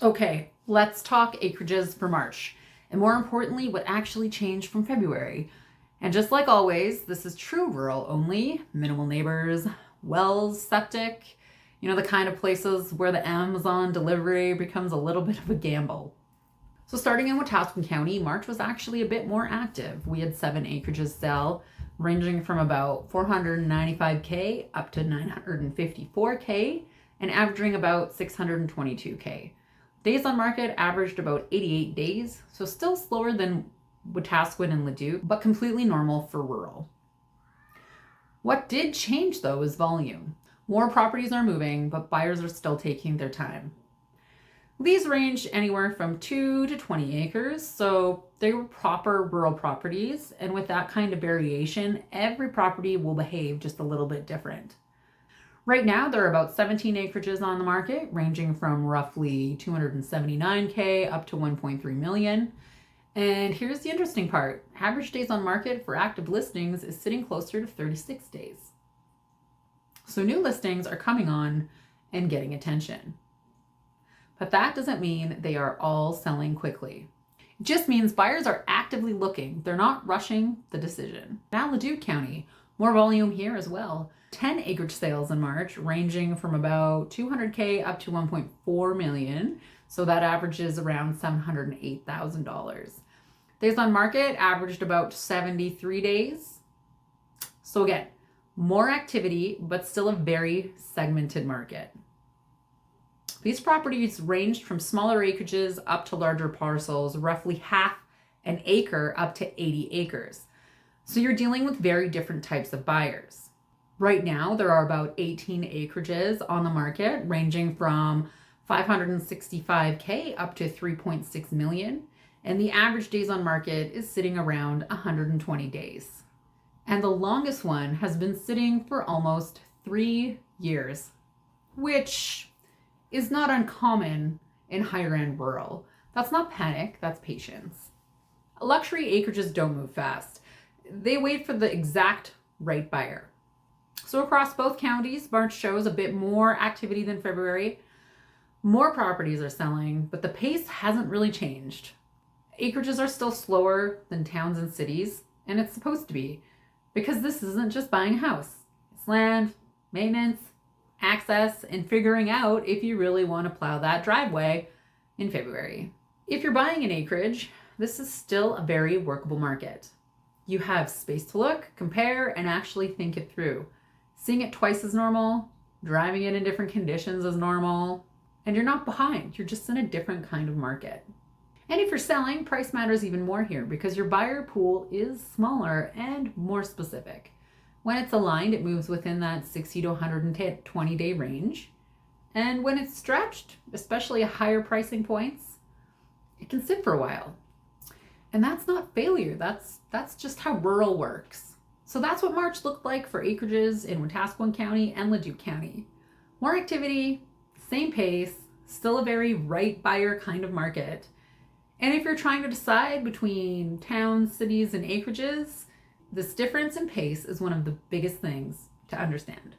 Okay, let's talk acreages for March, and more importantly, what actually changed from February. And just like always, this is true rural only, minimal neighbors, wells, septic, the kind of places where the Amazon delivery becomes a little bit of a gamble. So starting in Wetaskiwin County, March was actually a bit more active. We had 7 acreages sell, ranging from about 495K up to 954K, and averaging about 622K. Days on market averaged about 88 days, so still slower than Wetaskiwin and Leduc, but completely normal for rural. What did change though is volume. More properties are moving, but buyers are still taking their time. These range anywhere from 2 to 20 acres, so they were proper rural properties, and with that kind of variation, every property will behave just a little bit different. Right now, there are about 17 acreages on the market, ranging from roughly 279K up to 1.3 million. And here's the interesting part. Average days on market for active listings is sitting closer to 36 days. So new listings are coming on and getting attention. But that doesn't mean they are all selling quickly. It just means buyers are actively looking. They're not rushing the decision. Now Leduc County, more volume here as well. 10 acreage sales in March, ranging from about 200K up to 1.4 million. So that averages around $708,000. Days on market averaged about 73 days. So again, more activity, but still a very segmented market. These properties ranged from smaller acreages up to larger parcels, roughly half an acre up to 80 acres. So you're dealing with very different types of buyers. Right now, there are about 18 acreages on the market, ranging from 565K up to 3.6 million. And the average days on market is sitting around 120 days. And the longest one has been sitting for almost 3 years, which is not uncommon in higher end rural. That's not panic, that's patience. Luxury acreages don't move fast. They wait for the exact right buyer. So across both counties, March shows a bit more activity than February. More properties are selling, but the pace hasn't really changed. Acreages are still slower than towns and cities, and it's supposed to be, because this isn't just buying a house. It's land, maintenance, access, and figuring out if you really want to plow that driveway in February. If you're buying an acreage, this is still a very workable market. You have space to look, compare, and actually think it through. Seeing it twice is normal, driving it in different conditions is normal, and you're not behind, you're just in a different kind of market. And if you're selling, price matters even more here because your buyer pool is smaller and more specific. When it's aligned, it moves within that 60 to 120 day range. And when it's stretched, especially at higher pricing points, it can sit for a while. And that's not failure, that's just how rural works. So that's what March looked like for acreages in Wetaskiwin County and Leduc County. More activity, same pace, still a very right buyer kind of market. And if you're trying to decide between towns, cities, and acreages, this difference in pace is one of the biggest things to understand.